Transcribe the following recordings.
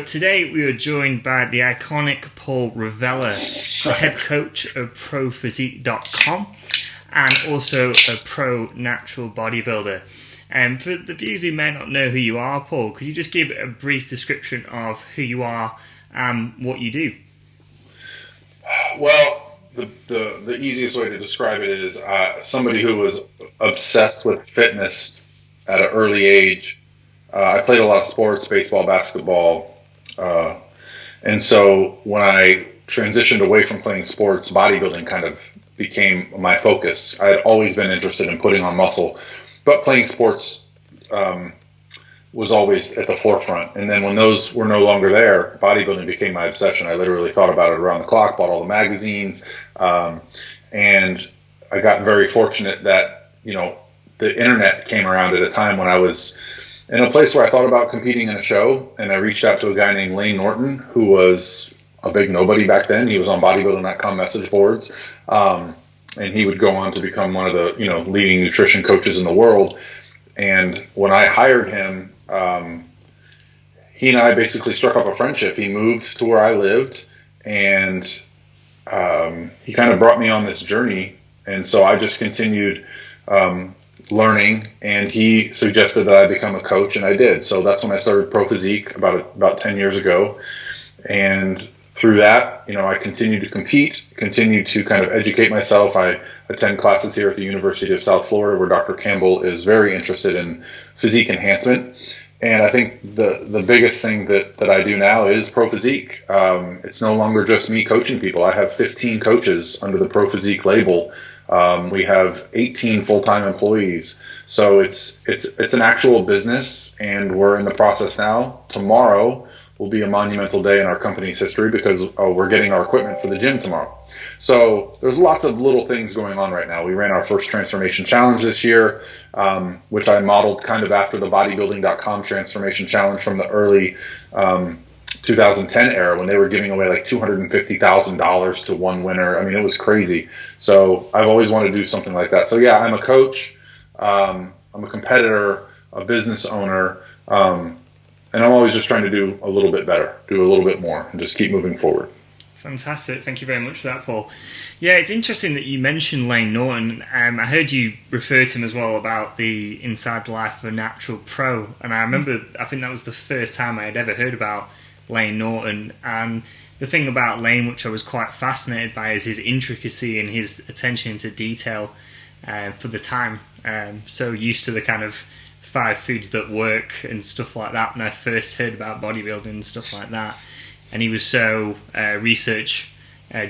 today we are joined by the iconic Paul Revelia, the head coach of prophysique.com and also a pro natural bodybuilder. And for the viewers who may not know who you are, Paul, could you just give a brief description of who you are and what you do? Well, the easiest way to describe it is somebody who was obsessed with fitness at an early age. I played a lot of sports, baseball, basketball, and so when I transitioned away from playing sports, bodybuilding kind of became my focus. I had always been interested in putting on muscle, but playing sports was always at the forefront. And then when those were no longer there, bodybuilding became my obsession. I literally thought about it around the clock, bought all the magazines, and I got very fortunate that, the internet came around at a time when I was in a place where I thought about competing in a show, and I reached out to a guy named Lane Norton, who was a big nobody back then. He was on bodybuilding.com message boards, and he would go on to become one of the leading nutrition coaches in the world. And when I hired him, he and I basically struck up a friendship. He moved to where I lived, and he kind of brought me on this journey. And so I just continued learning, and he suggested that I become a coach, and I did. So that's when I started Pro Physique about 10 years ago. And through that, I continued to compete, continued to kind of educate myself. I attend classes here at the University of South Florida, where Dr. Campbell is very interested in physique enhancement. And I think the biggest thing that I do now is Pro Physique. It's no longer just me coaching people. I have 15 coaches under the Pro Physique label. We have 18 full-time employees. So it's an actual business, and we're in the process now. Tomorrow will be a monumental day in our company's history because we're getting our equipment for the gym tomorrow. So there's lots of little things going on right now. We ran our first transformation challenge this year, which I modeled kind of after the bodybuilding.com transformation challenge from the early 2010 era, when they were giving away like $250,000 to one winner. I mean, it was crazy. So I've always wanted to do something like that. So yeah, I'm a coach, I'm a competitor, a business owner, and I'm always just trying to do a little bit better, do a little bit more, and just keep moving forward. Fantastic. Thank you very much for that, Paul. Yeah, it's interesting that you mentioned Lane Norton. I heard you refer to him as well about the Inside Life of a Natural Pro. And I remember, I think that was the first time I had ever heard about Lane Norton. And the thing about Lane, which I was quite fascinated by, is his intricacy and his attention to detail for the time. So used to the kind of 5 foods that work and stuff like that when I first heard about bodybuilding and stuff like that. And he was so research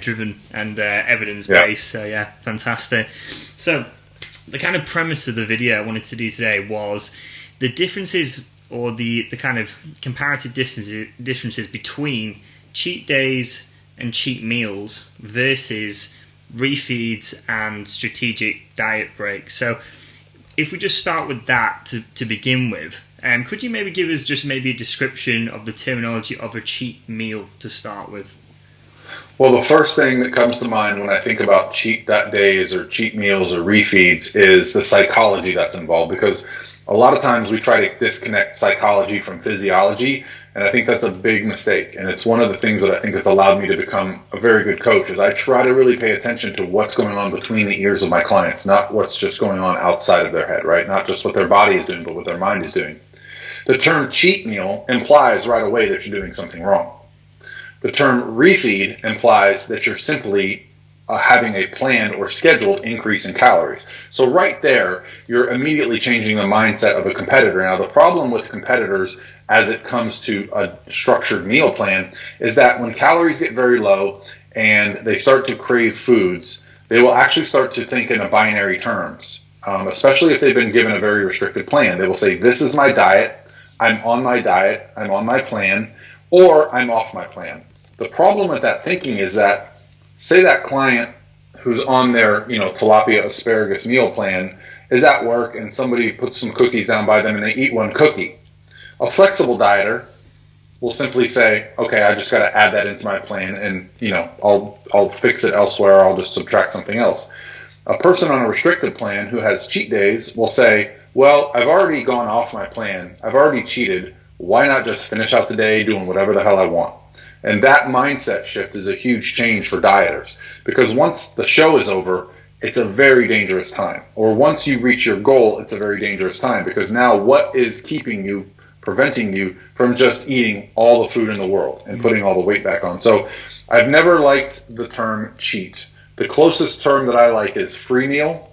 driven and evidence based. Yeah. So yeah, fantastic. So the kind of premise of the video I wanted to do today was the differences, or the kind of comparative differences between cheat days and cheat meals versus refeeds and strategic diet breaks. So if we just start with that to begin with, could you maybe give us just maybe a description of the terminology of a cheat meal to start with? Well, the first thing that comes to mind when I think about cheat days or cheat meals or refeeds is the psychology that's involved, because a lot of times we try to disconnect psychology from physiology, and I think that's a big mistake. And it's one of the things that I think that's allowed me to become a very good coach, is I try to really pay attention to what's going on between the ears of my clients, not what's just going on outside of their head, right? Not just what their body is doing, but what their mind is doing. The term cheat meal implies right away that you're doing something wrong. The term refeed implies that you're simply having a planned or scheduled increase in calories. So right there, you're immediately changing the mindset of a competitor. Now, the problem with competitors as it comes to a structured meal plan is that when calories get very low and they start to crave foods, they will actually start to think in a binary terms, especially if they've been given a very restricted plan. They will say, this is my diet, I'm on my diet, I'm on my plan, or I'm off my plan. The problem with that thinking is that, say that client who's on their, tilapia asparagus meal plan is at work and somebody puts some cookies down by them and they eat one cookie. A flexible dieter will simply say, okay, I just got to add that into my plan, and I'll fix it elsewhere. I'll just subtract something else. A person on a restricted plan who has cheat days will say, well, I've already gone off my plan. I've already cheated. why not just finish out the day doing whatever the hell I want? And that mindset shift is a huge change for dieters, because once the show is over, it's a very dangerous time. Or once you reach your goal, it's a very dangerous time, because now what is preventing you from just eating all the food in the world and putting all the weight back on? So I've never liked the term cheat. The closest term that I like is free meal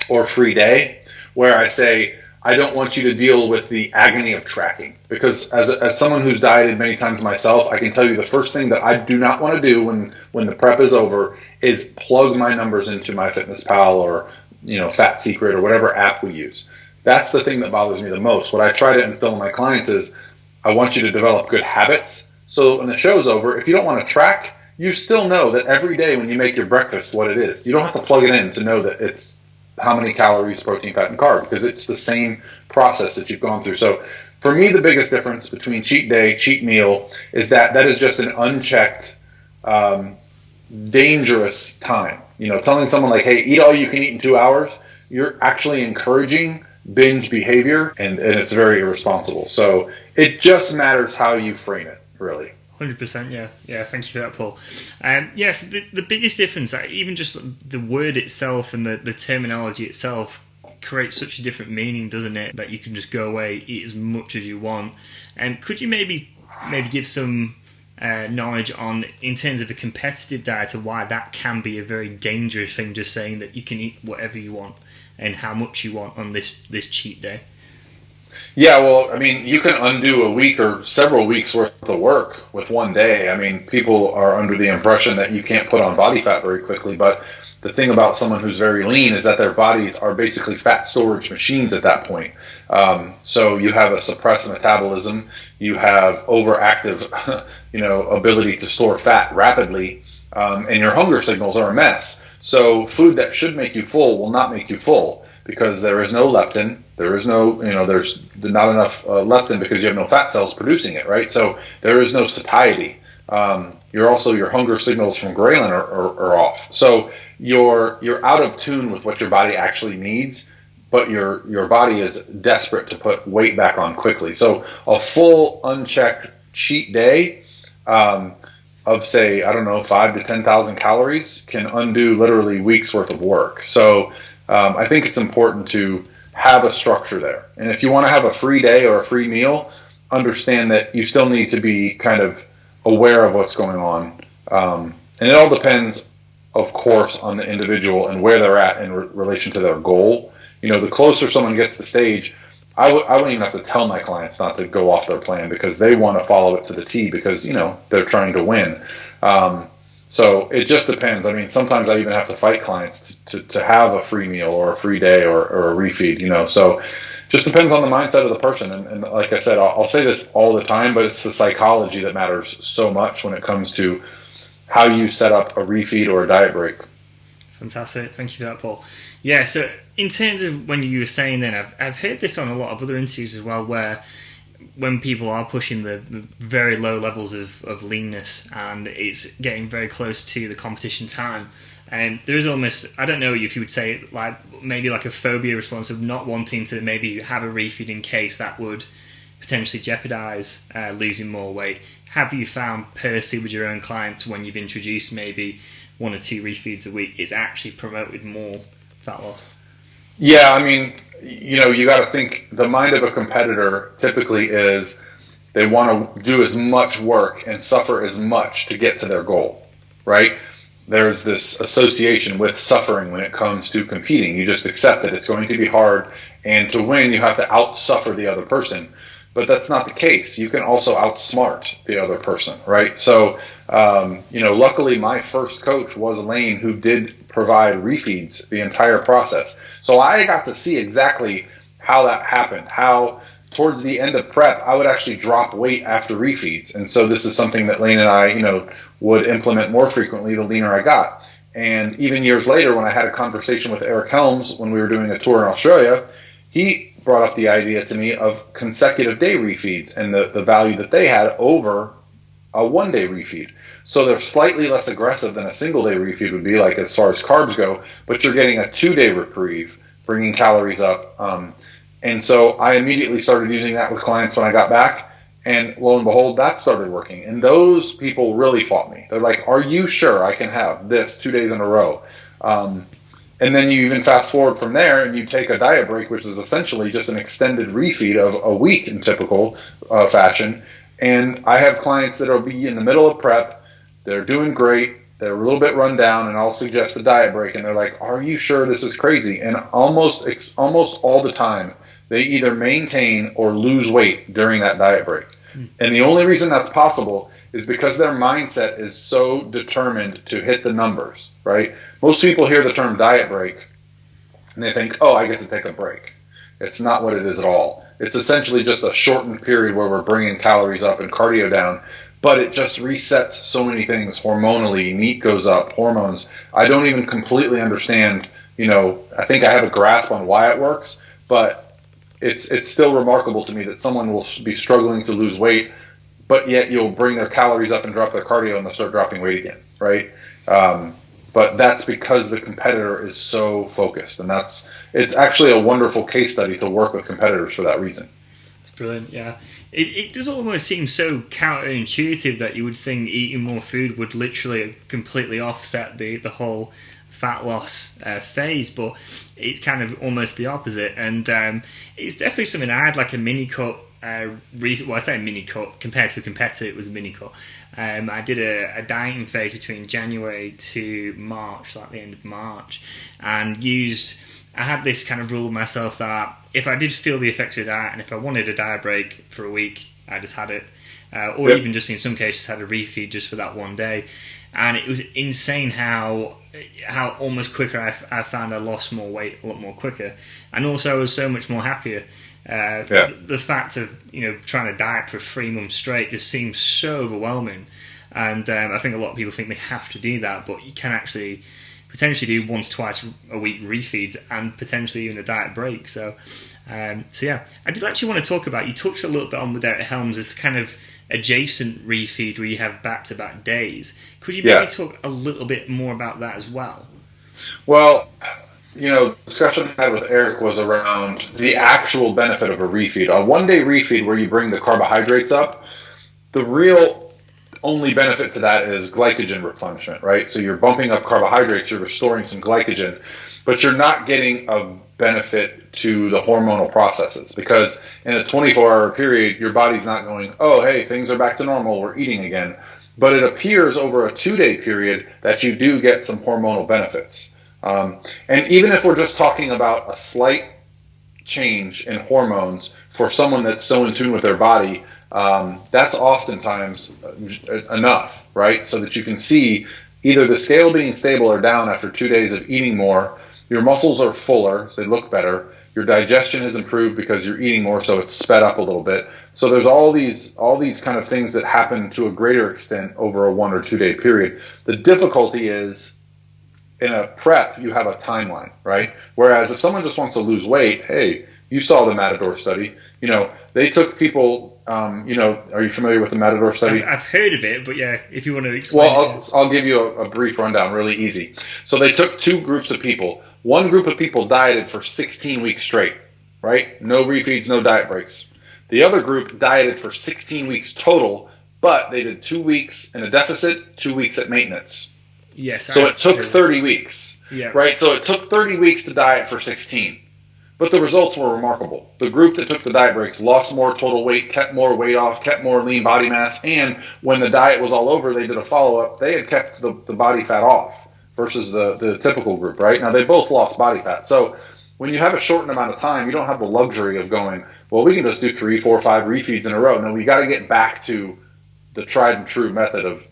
or free day, where I say, I don't want you to deal with the agony of tracking, because as someone who's dieted many times myself, I can tell you the first thing that I do not want to do when the prep is over is plug my numbers into MyFitnessPal or Fat Secret or whatever app we use. That's the thing that bothers me the most. What I try to instill in my clients is I want you to develop good habits. So when the show's over, if you don't want to track, you still know that every day when you make your breakfast what it is. You don't have to plug it in to know that it's how many calories, protein, fat, and carb, because it's the same process that you've gone through. So for me, the biggest difference between cheat day, cheat meal is that is just an unchecked, dangerous time. Telling someone like, hey, eat all you can eat in 2 hours, you're actually encouraging binge behavior, and it's very irresponsible. So it just matters how you frame it, really. 100%, yeah. Thank you for that, Paul. Yes, the biggest difference, even just the word itself and the terminology itself, creates such a different meaning, doesn't it? That you can just go away, eat as much as you want. And could you maybe give some knowledge on, in terms of a competitive diet, of why that can be a very dangerous thing? Just saying that you can eat whatever you want and how much you want on this cheat day. Yeah, well, I mean, you can undo a week or several weeks worth of work with one day. I mean, people are under the impression that you can't put on body fat very quickly, but the thing about someone who's very lean is that their bodies are basically fat storage machines at that point. So you have a suppressed metabolism, you have overactive, ability to store fat rapidly, and your hunger signals are a mess. So food that should make you full will not make you full, because there is no leptin. There is no, there's not enough leptin because you have no fat cells producing it, right? So there is no satiety. Your hunger signals from ghrelin are off. So you're out of tune with what your body actually needs, but your body is desperate to put weight back on quickly. So a full unchecked cheat day of, say, 5 to 10,000 calories can undo literally weeks worth of work. So I think it's important to have a structure there. And if you want to have a free day or a free meal, understand that you still need to be kind of aware of what's going on. And it all depends, of course, on the individual and where they're at in relation to their goal. The closer someone gets to stage, I wouldn't even have to tell my clients not to go off their plan, because they want to follow it to the T, because, they're trying to win. So it just depends. I mean, sometimes I even have to fight clients to have a free meal or a free day or a refeed, So just depends on the mindset of the person. And like I said, I'll say this all the time, but it's the psychology that matters so much when it comes to how you set up a refeed or a diet break. Fantastic. Thank you for that, Paul. Yeah, so in terms of when you were saying then, I've heard this on a lot of other interviews as well, where when people are pushing the very low levels of leanness and it's getting very close to the competition time, and there is almost, I don't know if you would say, like maybe like a phobia response of not wanting to maybe have a refeed in case that would potentially jeopardize losing more weight. Have you found personally with your own clients, when you've introduced maybe 1 or 2 refeeds a week, it's actually promoted more fat loss? Yeah, I mean, you got to think, the mind of a competitor typically is they want to do as much work and suffer as much to get to their goal, right? There's this association with suffering when it comes to competing. You just accept that it's going to be hard, and to win, you have to outsuffer the other person. But that's not the case. You can also outsmart the other person, right? So, luckily my first coach was Lane, who did provide refeeds the entire process. So I got to see exactly how that happened, how towards the end of prep, I would actually drop weight after refeeds. And so this is something that Lane and I, would implement more frequently the leaner I got. And even years later, when I had a conversation with Eric Helms when we were doing a tour in Australia, he brought up the idea to me of consecutive day refeeds and the value that they had over a 1-day refeed. So they're slightly less aggressive than a single-day refeed would be, like as far as carbs go, but you're getting a 2-day reprieve, bringing calories up. And so I immediately started using that with clients when I got back. And lo and behold, that started working. And those people really fought me. They're like, are you sure I can have this 2 days in a row? And then you even fast forward from there and you take a diet break, which is essentially just an extended refeed of a week in typical fashion. And I have clients that will be in the middle of prep. They're doing great. They're a little bit run down, and I'll suggest a diet break. And they're like, are you sure this is crazy? And almost all the time, they either maintain or lose weight during that diet break. And the only reason that's possible is because their mindset is so determined to hit the numbers, right? Most people hear the term diet break and they think, oh, I get to take a break. It's not what it is at all. It's essentially just a shortened period where we're bringing calories up and cardio down, but it just resets so many things hormonally. Meat goes up, hormones. I don't even completely understand, I think I have a grasp on why it works, but it's still remarkable to me that someone will be struggling to lose weight, but yet you'll bring their calories up and drop their cardio and they'll start dropping weight again, right? But that's because the competitor is so focused, and it's actually a wonderful case study to work with competitors for that reason. It's brilliant, yeah. It does almost seem so counterintuitive that you would think eating more food would literally completely offset the whole fat loss phase, but it's kind of almost the opposite. And it's definitely something I had like a mini cut. I say mini cut compared to a competitor, it was a mini cut. I did a dieting phase between January to March, like the end of March, and I had this kind of rule of myself that if I did feel the effects of the diet and if I wanted a diet break for a week, I just had it. Or even just in some cases had a refeed just for that one day. And it was insane how almost quicker I found I lost more weight a lot more quicker. And also I was so much more happier. The fact of trying to diet for 3 months straight just seems so overwhelming. And I think a lot of people think they have to do that, but you can actually potentially do once, twice a week refeeds and potentially even a diet break. So yeah, I did actually want to talk about, you touched a little bit on with Derek Helms, this kind of adjacent refeed where you have back-to-back days. Could you maybe talk a little bit more about that as well? Well, the discussion I had with Eric was around the actual benefit of a refeed. A one-day refeed where you bring the carbohydrates up, the real only benefit to that is glycogen replenishment, right? So you're bumping up carbohydrates, you're restoring some glycogen, but you're not getting a benefit to the hormonal processes, because in a 24-hour period, your body's not going, oh, hey, things are back to normal, we're eating again. But it appears over a 2-day period that you do get some hormonal benefits. And even if we're just talking about a slight change in hormones for someone that's so in tune with their body, that's oftentimes enough, right? So that you can see either the scale being stable or down after 2 days of eating more, your muscles are fuller, so they look better, your digestion has improved because you're eating more, so it's sped up a little bit. So there's all these kind of things that happen to a greater extent over a 1 or 2 day period. The difficulty is, in a prep, you have a timeline, right? Whereas if someone just wants to lose weight, hey, you saw the Matador study. They took people, are you familiar with the Matador study? I've heard of it, but yeah, if you want to explain I'll give you a brief rundown, really easy. So they took 2 groups of people. One group of people dieted for 16 weeks straight, right? No refeeds, no diet breaks. The other group dieted for 16 weeks total, but they did 2 weeks in a deficit, 2 weeks at maintenance. Yes. So it took 30 weeks, yeah. Right? So it took 30 weeks to diet for 16. But the results were remarkable. The group that took the diet breaks lost more total weight, kept more weight off, kept more lean body mass, and when the diet was all over, they did a follow-up. They had kept the body fat off versus the typical group, right? Now, they both lost body fat. So when you have a shortened amount of time, you don't have the luxury of going, well, we can just do 3, 4, 5 refeeds in a row. No, we got to get back to the tried and true method of,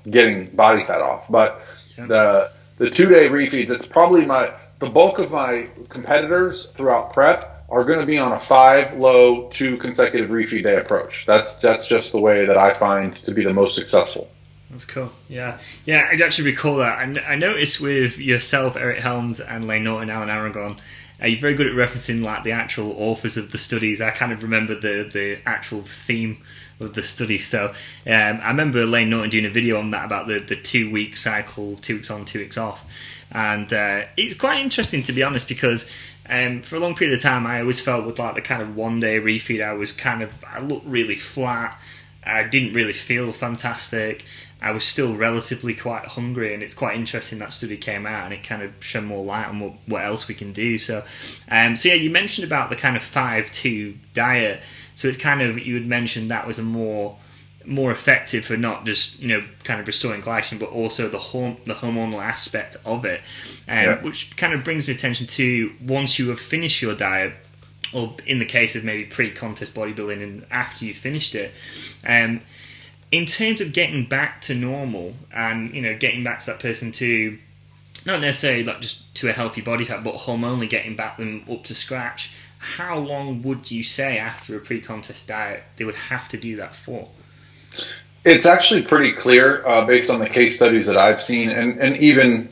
getting body fat off. But the 2-day refeeds, it's probably the bulk of my competitors throughout prep are going to be on a 5 low 2 consecutive refeed day approach. That's just the way that I find to be the most successful. That's cool. Yeah. I actually recall that. I noticed with yourself, Eric Helms, and Lane Norton, Alan Aragon, you're very good at referencing like the actual authors of the studies. I kind of remember the actual theme of the study. So I remember Lane Norton doing a video on that about the 2-week cycle, 2 weeks on, 2 weeks off. And it's quite interesting, to be honest, because For a long period of time, I always felt with like the kind of 1 day refeed, I looked really flat. I didn't really feel fantastic. I was still relatively quite hungry, and it's quite interesting that study came out and it kind of shed more light on what else we can do. So yeah, you mentioned about the kind of 5-2 diet. So it's kind of, you had mentioned that was a more effective for not just, kind of restoring glycogen, but also the hormonal aspect of it, which kind of brings me attention to, once you have finished your diet, or in the case of maybe pre-contest bodybuilding and after you finished it, in terms of getting back to normal and, getting back to that person to, not necessarily like just to a healthy body fat, but hormonally getting back them up to scratch, how long would you say after a pre-contest diet they would have to do that for? It's actually pretty clear based on the case studies that I've seen, and even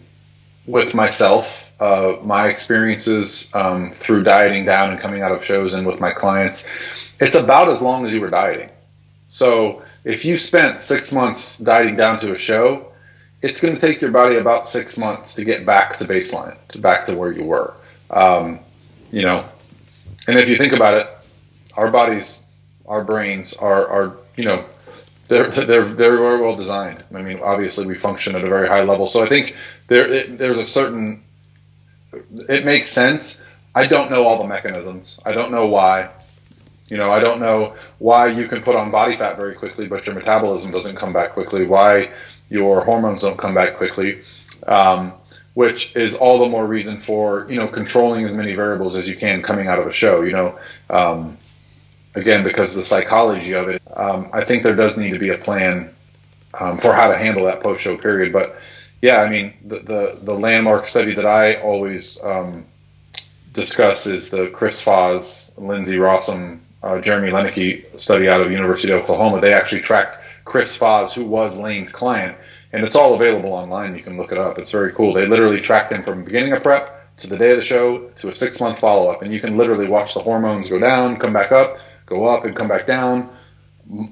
with myself, my experiences through dieting down and coming out of shows, and with my clients, it's about as long as you were dieting. So if you spent 6 months dieting down to a show, it's going to take your body about 6 months to get back to baseline, back to where you were. And if you think about it, our bodies, our brains are they're very well designed. I mean, obviously we function at a very high level. So I think there's a certain, it makes sense. I don't know all the mechanisms. I don't know why. I don't know why you can put on body fat very quickly, but your metabolism doesn't come back quickly. Why your hormones don't come back quickly, which is all the more reason for, controlling as many variables as you can coming out of a show, again, because of the psychology of it. I think there does need to be a plan for how to handle that post-show period. But yeah, I mean, the landmark study that I always discuss is the Chris Foz, Lindsey Rossum, Jeremy Lenicky study out of University of Oklahoma. They actually tracked Chris Foz, who was Lane's client, and it's all available online. You can look it up. It's very cool. They literally tracked him from the beginning of prep to the day of the show to a 6-month follow-up, and you can literally watch the hormones go down, come back up, go up, and come back down.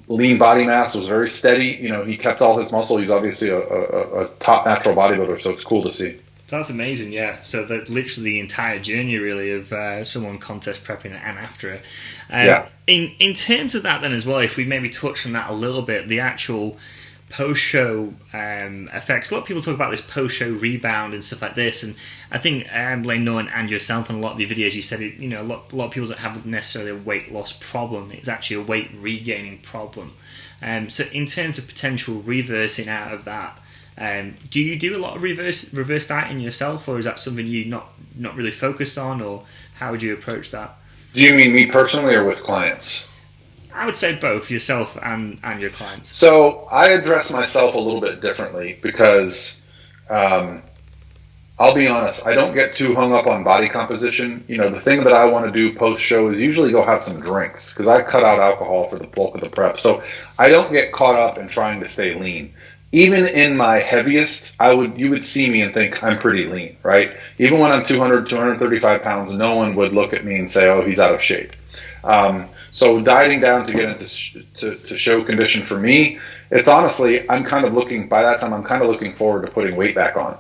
Lean body mass was very steady. He kept all his muscle. He's obviously a top natural bodybuilder, so it's cool to see. That's amazing, yeah. So that literally the entire journey, really, of someone contest prepping and after it. In terms of that, then as well, if we maybe touch on that a little bit, the actual post-show effects. A lot of people talk about this post-show rebound and stuff like this, and I think Lane Norton and yourself in a lot of your videos, you said it. A lot of people don't have necessarily a weight loss problem. It's actually a weight regaining problem. So in terms of potential reversing out of that, do you do a lot of reverse dieting yourself, or is that something you not really focused on, or how would you approach that? Do you mean me personally or with clients? I would say both, yourself and your clients. So I address myself a little bit differently because I'll be honest, I don't get too hung up on body composition. The thing that I want to do post-show is usually go have some drinks, because I cut out alcohol for the bulk of the prep. So I don't get caught up in trying to stay lean. Even in my heaviest, you would see me and think I'm pretty lean, right? Even when I'm 200, 235 pounds, no one would look at me and say, oh, he's out of shape. So dieting down to get into to show condition for me, it's honestly, by that time, I'm kind of looking forward to putting weight back on.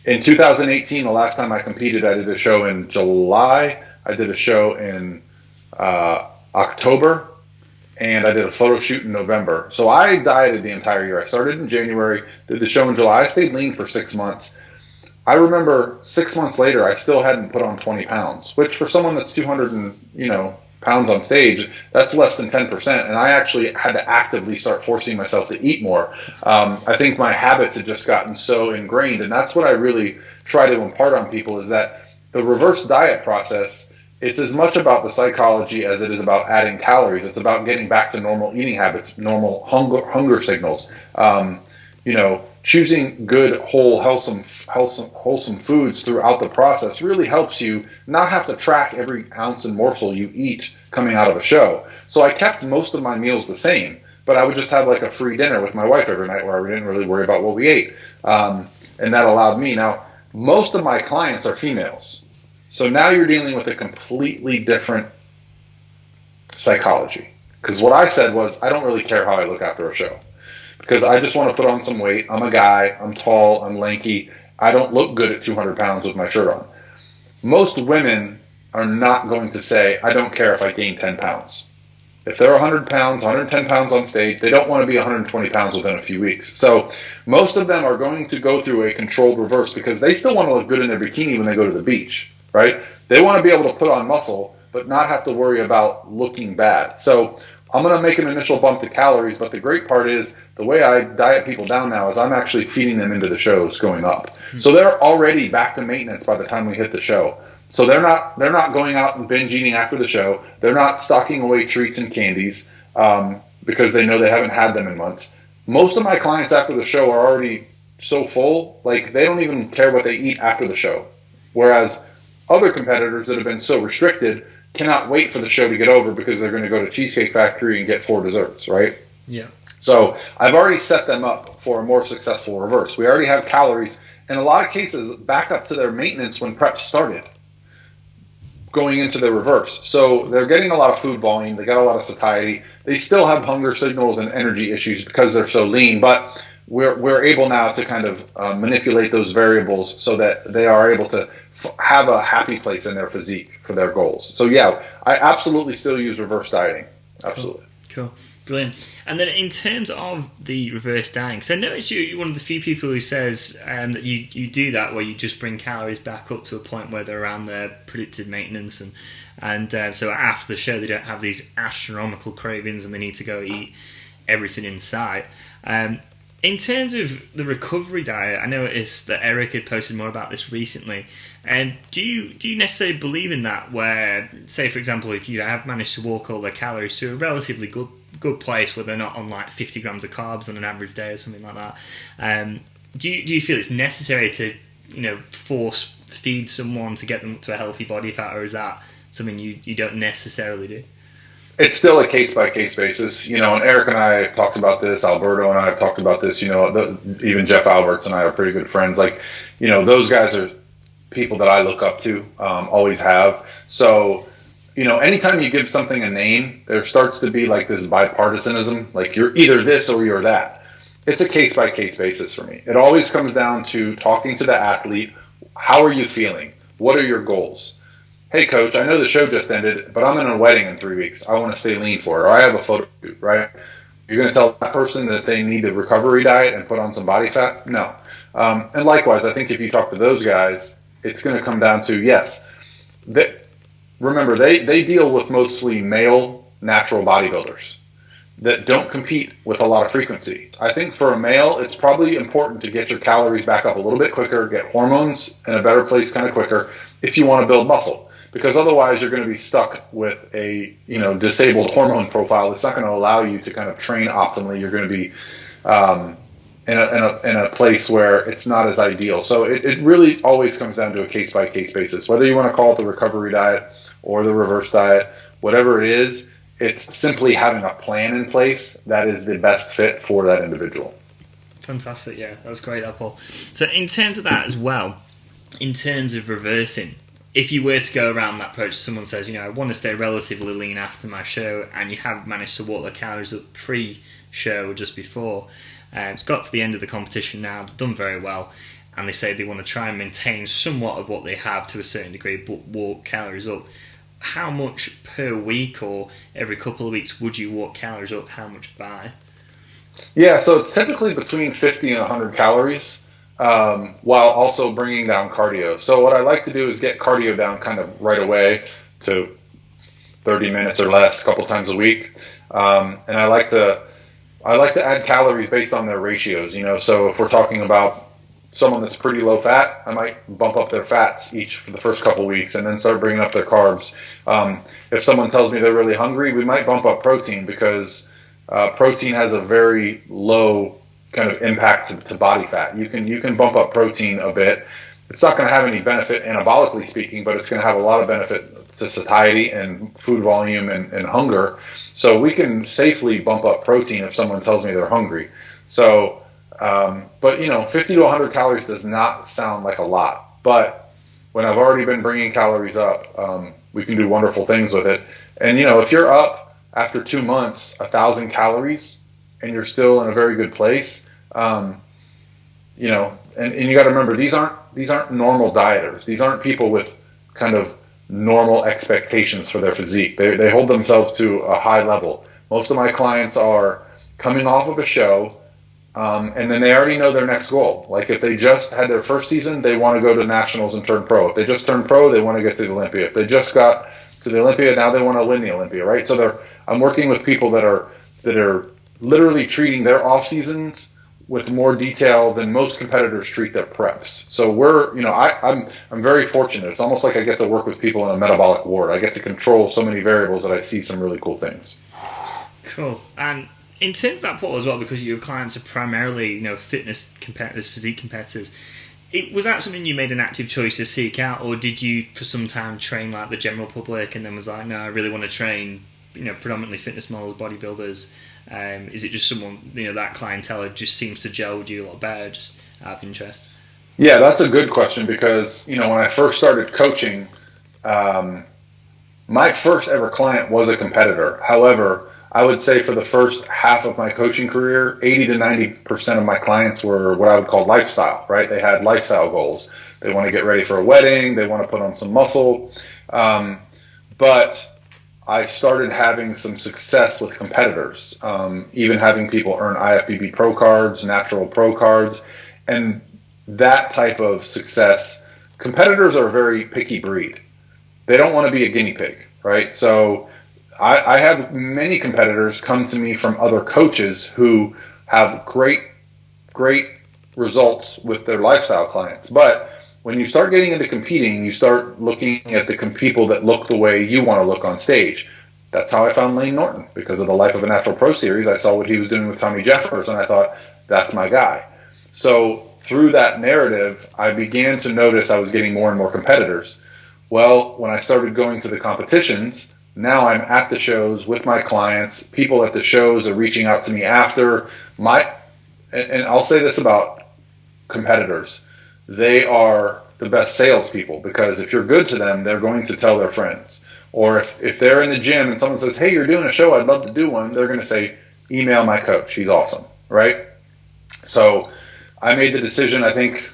In 2018, the last time I competed, I did a show in July. I did a show in October. And I did a photo shoot in November. So I dieted the entire year. I started in January, did the show in July. I stayed lean for 6 months. I remember 6 months later, I still hadn't put on 20 pounds, which for someone that's 200 pounds on stage, that's less than 10%. And I actually had to actively start forcing myself to eat more. I think my habits had just gotten so ingrained. And that's what I really try to impart on people, is that the reverse diet process, it's as much about the psychology as it is about adding calories. It's about getting back to normal eating habits, normal hunger signals. Choosing good, wholesome foods throughout the process really helps you not have to track every ounce and morsel you eat coming out of a show. So I kept most of my meals the same, but I would just have like a free dinner with my wife every night where I didn't really worry about what we ate. And that allowed me. Now, most of my clients are females. So now you're dealing with a completely different psychology. Because what I said was, I don't really care how I look after a show. Because I just want to put on some weight. I'm a guy. I'm tall. I'm lanky. I don't look good at 200 pounds with my shirt on. most women are not going to say, I don't care if I gain 10 pounds. If they're 100 pounds, 110 pounds on stage, they don't want to be 120 pounds within a few weeks. So most of them are going to go through a controlled reverse because they still want to look good in their bikini when they go to the beach, right? They want to be able to put on muscle, but not have to worry about looking bad. So I'm going to make an initial bump to calories, but the great part is the way I diet people down now is I'm actually feeding them into the shows going up. So they're already back to maintenance by the time we hit the show. So they're not going out and binge eating after the show. They're not stocking away treats and candies because they know they haven't had them in months. Most of my clients after the show are already so full, like they don't even care what they eat after the show. Whereas other competitors that have been so restricted cannot wait for the show to get over because they're going to go to Cheesecake Factory and get 4 desserts, right? Yeah. So I've already set them up for a more successful reverse. We already have calories, in a lot of cases, back up to their maintenance when prep started, going into their reverse. So they're getting a lot of food volume. They got a lot of satiety. They still have hunger signals and energy issues because they're so lean, but we're able now to kind of manipulate those variables so that they are able to have a happy place in their physique for their goals. So yeah, I absolutely still use reverse dieting. Absolutely. Cool. Brilliant. And then in terms of the reverse dieting, because I noticed you're one of the few people who says that you do that, where you just bring calories back up to a point where they're around their predicted maintenance, and so after the show they don't have these astronomical cravings and they need to go eat everything in sight. In terms of the recovery diet, I noticed that Eric had posted more about this recently. And do you necessarily believe in that, where, say for example, if you have managed to walk all their calories to a relatively good place where they're not on like 50 grams of carbs on an average day or something like that, do you feel it's necessary to force feed someone to get them to a healthy body fat, or is that something you don't necessarily do? It's still a case-by-case basis, and Eric and I have talked about this, Alberto and I have talked about this, even Jeff Alberts and I are pretty good friends. Like, those guys are people that I look up to, always have. So, anytime you give something a name, there starts to be like this bipartisanism, like you're either this or you're that. It's a case-by-case basis for me. It always comes down to talking to the athlete. How are you feeling? What are your goals? Hey, coach, I know the show just ended, but I'm in a wedding in 3 weeks. I want to stay lean for it, or I have a photo shoot, right? You're going to tell that person that they need a recovery diet and put on some body fat? No. And likewise, I think if you talk to those guys, it's going to come down to, yes, remember, they deal with mostly male natural bodybuilders that don't compete with a lot of frequency. I think for a male, it's probably important to get your calories back up a little bit quicker, get hormones in a better place kind of quicker if you want to build muscle. Because otherwise you're going to be stuck with a disabled hormone profile. It's not going to allow you to kind of train optimally. You're going to be in a place where it's not as ideal. So it really always comes down to a case-by-case basis. Whether you want to call it the recovery diet or the reverse diet, whatever it is, it's simply having a plan in place that is the best fit for that individual. Fantastic, yeah. That's great, Paul. So in terms of that as well, in terms of reversing, if you were to go around that approach, someone says, I want to stay relatively lean after my show, and you have managed to walk the calories up pre-show or just before, it's got to the end of the competition now, they've done very well, and they say they want to try and maintain somewhat of what they have to a certain degree, but walk calories up. How much per week or every couple of weeks would you walk calories up? How much by? Yeah, so it's typically between 50 and 100 calories. While also bringing down cardio. So what I like to do is get cardio down kind of right away to 30 minutes or less, a couple times a week. And I like to add calories based on their ratios. So if we're talking about someone that's pretty low fat, I might bump up their fats each for the first couple weeks and then start bringing up their carbs. If someone tells me they're really hungry, we might bump up protein because protein has a very low kind of impact to body fat. You can bump up protein a bit. It's not going to have any benefit anabolically speaking, but it's going to have a lot of benefit to satiety and food volume and hunger. So we can safely bump up protein if someone tells me they're hungry. So, but 50 to 100 calories does not sound like a lot. But when I've already been bringing calories up, we can do wonderful things with it. And if you're up after 2 months, 1,000 calories, and you're still in a very good place, and you got to remember, these aren't normal dieters. These aren't people with kind of normal expectations for their physique. They hold themselves to a high level. Most of my clients are coming off of a show, and then they already know their next goal. Like if they just had their first season, they want to go to nationals and turn pro. If they just turned pro, they want to get to the Olympia. If they just got to the Olympia, now they want to win the Olympia, right? So I'm working with people that are literally treating their off seasons with more detail than most competitors treat their preps. So I'm very fortunate. It's almost like I get to work with people in a metabolic ward. I get to control so many variables that I see some really cool things. Cool. And in terms of that, Paul, as well, because your clients are primarily, fitness competitors, physique competitors, was that something you made an active choice to seek out, or did you for some time train like the general public and then was like, no, I really want to train, predominantly fitness models, bodybuilders? Is it just someone, that clientele just seems to gel with you a lot better, just out of interest? Yeah, that's a good question because, when I first started coaching, my first ever client was a competitor. However, I would say for the first half of my coaching career, 80 to 90% of my clients were what I would call lifestyle, right? They had lifestyle goals. They want to get ready for a wedding. They want to put on some muscle. But I started having some success with competitors, even having people earn IFBB Pro cards, Natural Pro cards, and that type of success. Competitors are a very picky breed. They don't want to be a guinea pig, right? So I have many competitors come to me from other coaches who have great results with their lifestyle clients. But when you start getting into competing, you start looking at the people that look the way you want to look on stage. That's how I found Lane Norton, because of the Life of a Natural Pro series. I saw what he was doing with Tommy Jeffers, and I thought, that's my guy. So through that narrative, I began to notice I was getting more and more competitors. Well, when I started going to the competitions, now I'm at the shows with my clients. People at the shows are reaching out to me after. And I'll say this about competitors. They are the best salespeople, because if you're good to them, they're going to tell their friends. Or if they're in the gym and someone says, hey, you're doing a show, I'd love to do one, they're going to say, email my coach. He's awesome, right? So I made the decision, I think,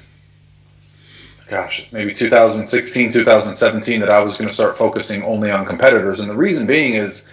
maybe 2016, 2017, that I was going to start focusing only on competitors. And the reason being is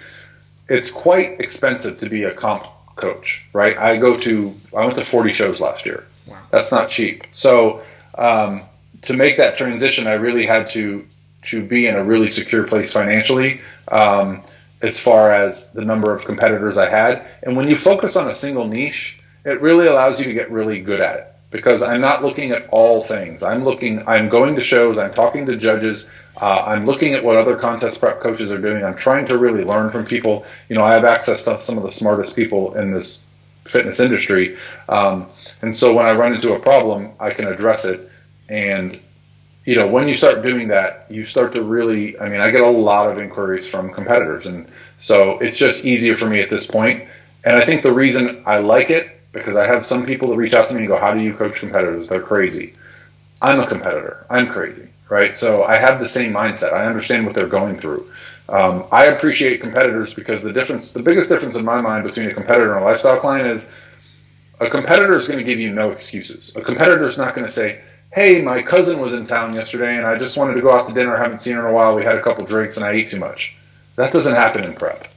it's quite expensive to be a comp coach, right? I went to 40 shows last year. Wow. That's not cheap. So to make that transition, I really had to be in a really secure place financially, as far as the number of competitors I had. And when you focus on a single niche, it really allows you to get really good at it, because I'm not looking at all things. I'm going to shows, I'm talking to judges, I'm looking at what other contest prep coaches are doing. I'm trying to really learn from people. I have access to some of the smartest people in this fitness industry. And so when I run into a problem, I can address it. And, when you start doing that, you start to really, I get a lot of inquiries from competitors. And so it's just easier for me at this point. And I think the reason I like it, because I have some people that reach out to me and go, how do you coach competitors? They're crazy. I'm a competitor. I'm crazy, right? So I have the same mindset. I understand what they're going through. I appreciate competitors because the biggest difference in my mind between a competitor and a lifestyle client is a competitor is going to give you no excuses. A competitor is not going to say, hey, my cousin was in town yesterday and I just wanted to go out to dinner. I haven't seen her in a while. We had a couple drinks and I ate too much. That doesn't happen in prep.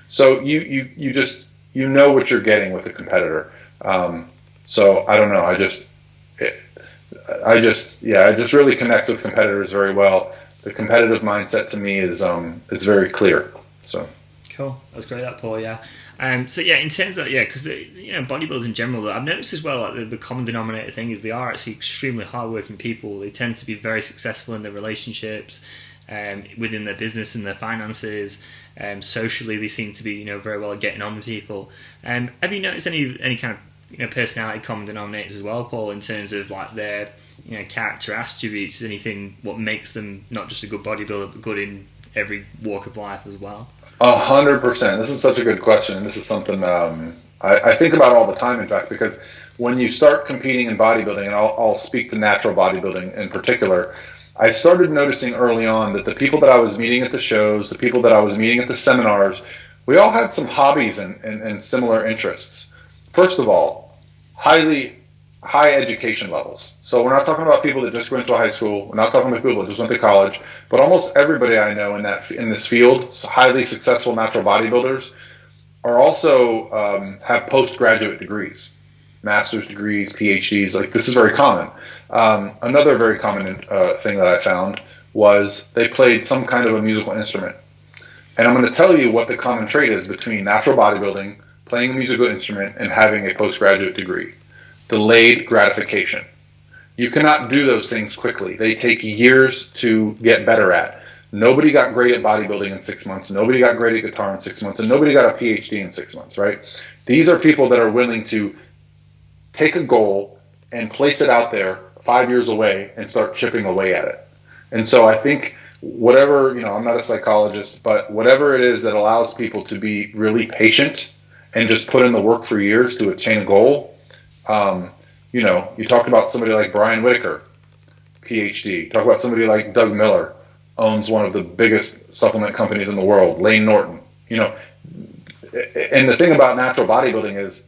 So you just know what you're getting with a competitor. So I don't know. I just really connect with competitors very well. The competitive mindset to me is very clear. So cool. That's great, that Paul. Yeah. So yeah, in terms of that, because bodybuilders in general, I've noticed as well, like the common denominator thing is they are actually extremely hardworking people. They tend to be very successful in their relationships, within their business and their finances. Socially, they seem to be very well at getting on with people. Have you noticed any kind of personality common denominators as well, Paul, in terms of like their character attributes? Anything what makes them not just a good bodybuilder but good in every walk of life as well? 100%. This is such a good question, and this is something I think about all the time, in fact, because when you start competing in bodybuilding, and I'll speak to natural bodybuilding in particular, I started noticing early on that the people that I was meeting at the shows, the people that I was meeting at the seminars, we all had some hobbies and similar interests. First of all, highly high education levels. So we're not talking about people that just went to high school. We're not talking about people that just went to college. But almost everybody I know in this field, highly successful natural bodybuilders, are also have postgraduate degrees, master's degrees, PhDs. Like, this is very common. Another very common thing that I found was they played some kind of a musical instrument. And I'm going to tell you what the common trait is between natural bodybuilding, playing a musical instrument, and having a postgraduate degree. Delayed gratification. You cannot do those things quickly. They take years to get better at. Nobody got great at bodybuilding in 6 months. Nobody got great at guitar in 6 months. And nobody got a PhD in 6 months, right? These are people that are willing to take a goal and place it out there 5 years away and start chipping away at it. And so I think whatever, I'm not a psychologist, but whatever it is that allows people to be really patient and just put in the work for years to attain a goal. You talk about somebody like Brian Whitaker, PhD. Talk about somebody like Doug Miller, owns one of the biggest supplement companies in the world, Lane Norton. And the thing about natural bodybuilding is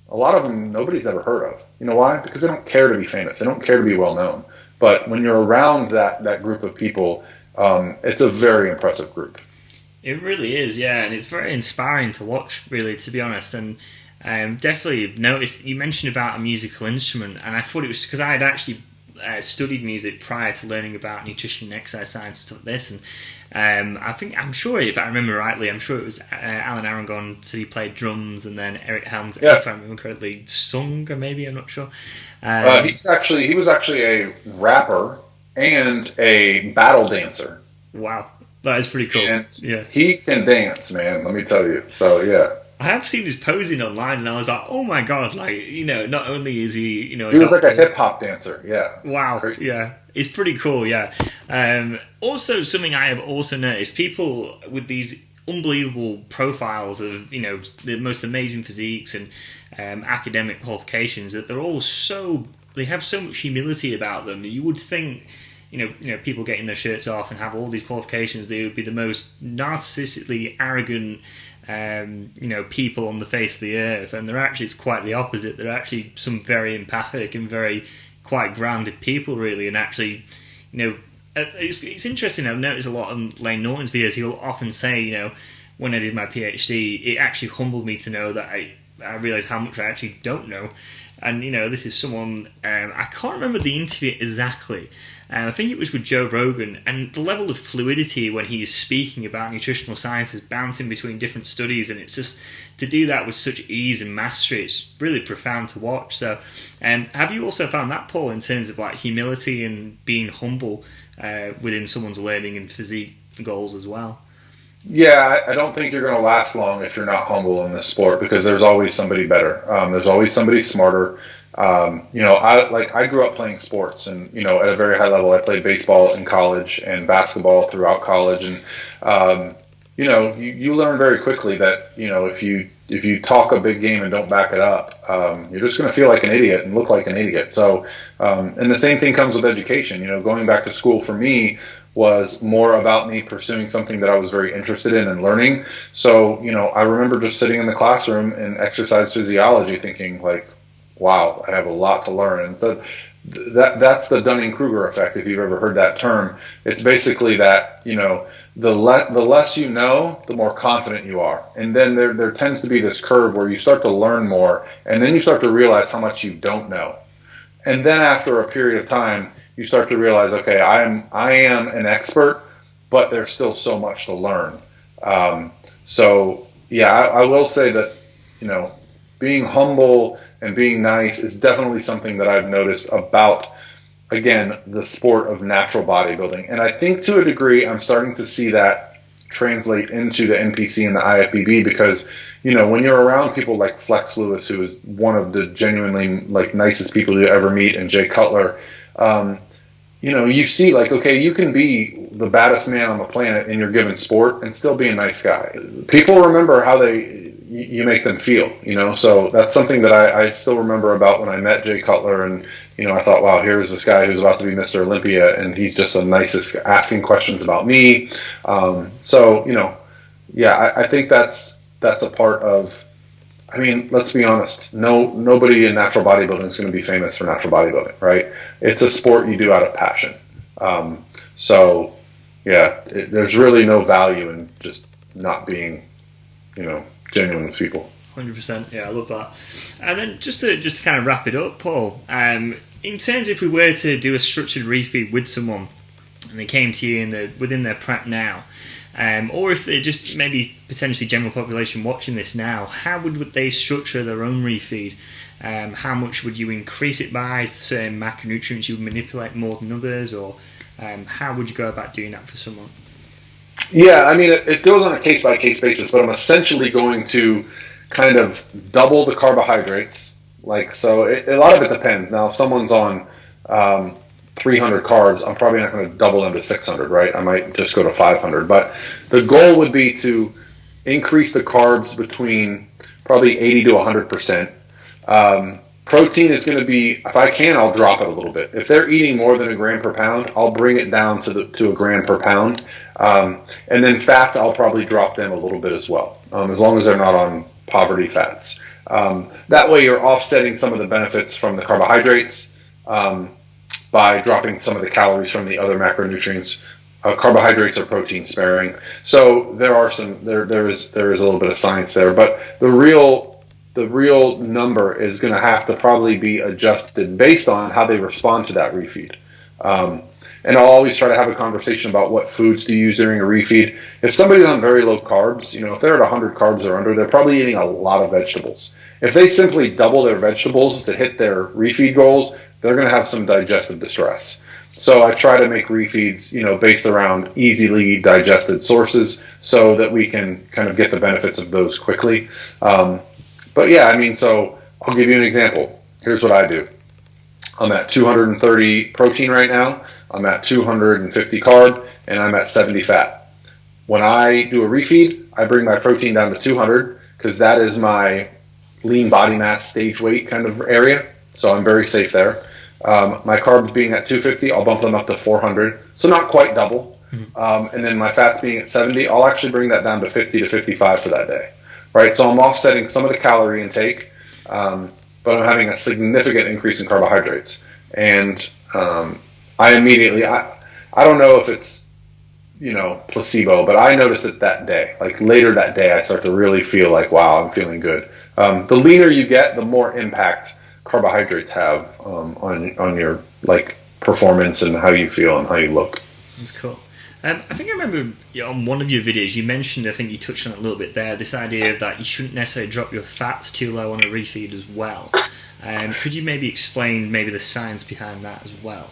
a lot of them nobody's ever heard of. You know why? Because they don't care to be famous. They don't care to be well known. But when you're around that group of people, it's a very impressive group. It really is, yeah, and it's very inspiring to watch, really, to be honest. And definitely noticed you mentioned about a musical instrument, and I thought it was because I had actually studied music prior to learning about nutrition and exercise science and stuff like this. And I'm sure, if I remember rightly, I'm sure it was Alan Aragon, so he played drums, and then Eric Helms, if I remember correctly, sung, or maybe, I'm not sure. He was actually a rapper and a battle dancer. Wow, that is pretty cool. And yeah, he can dance, man. Let me tell you. So yeah. I have seen his posing online, and I was like, "Oh my god!" Not only is he, he was like a hip hop dancer. Yeah. Wow. Great. Yeah, it's pretty cool. Yeah. Also, something I have also noticed: people with these unbelievable profiles of the most amazing physiques and academic qualifications, that they have so much humility about them. You would think, people getting their shirts off and have all these qualifications, they would be the most narcissistically arrogant. People on the face of the earth, and it's quite the opposite. They're actually some very empathic and very quite grounded people, really. And actually, it's interesting. I've noticed a lot on Lane Norton's videos. He'll often say, when I did my PhD, it actually humbled me to know that I realised how much I actually don't know. And this is someone I can't remember the interview exactly. I think it was with Joe Rogan, and the level of fluidity when he is speaking about nutritional sciences, bouncing between different studies, and it's just to do that with such ease and mastery. It's really profound to watch. So, have you also found that, Paul, in terms of humility and being humble within someone's learning and physique goals as well? Yeah, I don't think you're going to last long if you're not humble in this sport, because there's always somebody better. There's always somebody smarter. I grew up playing sports, and at a very high level, I played baseball in college and basketball throughout college, and you learn very quickly that if you talk a big game and don't back it up, you're just going to feel like an idiot and look like an idiot. So, and the same thing comes with education. Going back to school for me was more about me pursuing something that I was very interested in and learning. So, I remember just sitting in the classroom in exercise physiology thinking, wow, I have a lot to learn. And that's the Dunning-Kruger effect, if you've ever heard that term. It's basically that, the less you know, the more confident you are. And then there tends to be this curve where you start to learn more, and then you start to realize how much you don't know. And then after a period of time, you start to realize, okay, I am an expert, but there's still so much to learn. I will say that, being humble and being nice is definitely something that I've noticed about, again, the sport of natural bodybuilding. And I think to a degree I'm starting to see that translate into the NPC and the IFBB, because, when you're around people like Flex Lewis, who is one of the genuinely nicest people you ever meet, and Jay Cutler, you see okay, you can be the baddest man on the planet in your given sport and still be a nice guy. People remember how you make them feel, so that's something that I still remember about when I met Jay Cutler, and, I thought, wow, here's this guy who's about to be Mr. Olympia, and he's just the nicest, asking questions about me. I think that's a part of I mean, let's be honest. Nobody in natural bodybuilding is going to be famous for natural bodybuilding, right? It's a sport you do out of passion. So, yeah, there's really no value in just not being, genuine with people. 100%. Yeah, I love that. And then just to kind of wrap it up, Paul. In terms, if we were to do a structured refeed with someone, and they came to you within their prep now, or if they're just maybe potentially general population watching this now, how would they structure their own refeed? How much would you increase it by? Is there certain macronutrients you would manipulate more than others, or how would you go about doing that for someone? Yeah, I mean, it goes on a case-by-case basis, but I'm essentially going to kind of double the carbohydrates. A lot of it depends. Now, if someone's on 300 carbs, I'm probably not going to double them to 600, right? I might just go to 500. But the goal would be to increase the carbs between probably 80 to 100%. Protein is going to be, if I can, I'll drop it a little bit. If they're eating more than a gram per pound, I'll bring it down to a gram per pound. And then fats, I'll probably drop them a little bit as well, as long as they're not on poverty fats. That way you're offsetting some of the benefits from the carbohydrates by dropping some of the calories from the other macronutrients. Carbohydrates are protein sparing. So there is a little bit of science there, but the real number is going to have to probably be adjusted based on how they respond to that refeed. And I'll always try to have a conversation about what foods to use during a refeed. If somebody's on very low carbs, if they're at 100 carbs or under, they're probably eating a lot of vegetables. If they simply double their vegetables to hit their refeed goals, they're going to have some digestive distress. So I try to make refeeds, based around easily digested sources so that we can kind of get the benefits of those quickly. But yeah, I mean, so I'll give you an example. Here's what I do. I'm at 230 protein right now. I'm at 250 carb, and I'm at 70 fat. When I do a refeed, I bring my protein down to 200 because that is my lean body mass stage weight kind of area. So I'm very safe there. My carbs being at 250, I'll bump them up to 400. So not quite double. And then my fats being at 70, I'll actually bring that down to 50 to 55 for that day. Right? So I'm offsetting some of the calorie intake, but I'm having a significant increase in carbohydrates. And I don't know if it's, placebo, but I notice it that day. Like later that day, I start to really feel like, wow, I'm feeling good. The leaner you get, the more impact carbohydrates have on your performance and how you feel and how you look. That's cool. I think I remember on one of your videos you mentioned, I think you touched on it a little bit there, this idea of that you shouldn't necessarily drop your fats too low on a refeed as well. Could you maybe explain the science behind that as well?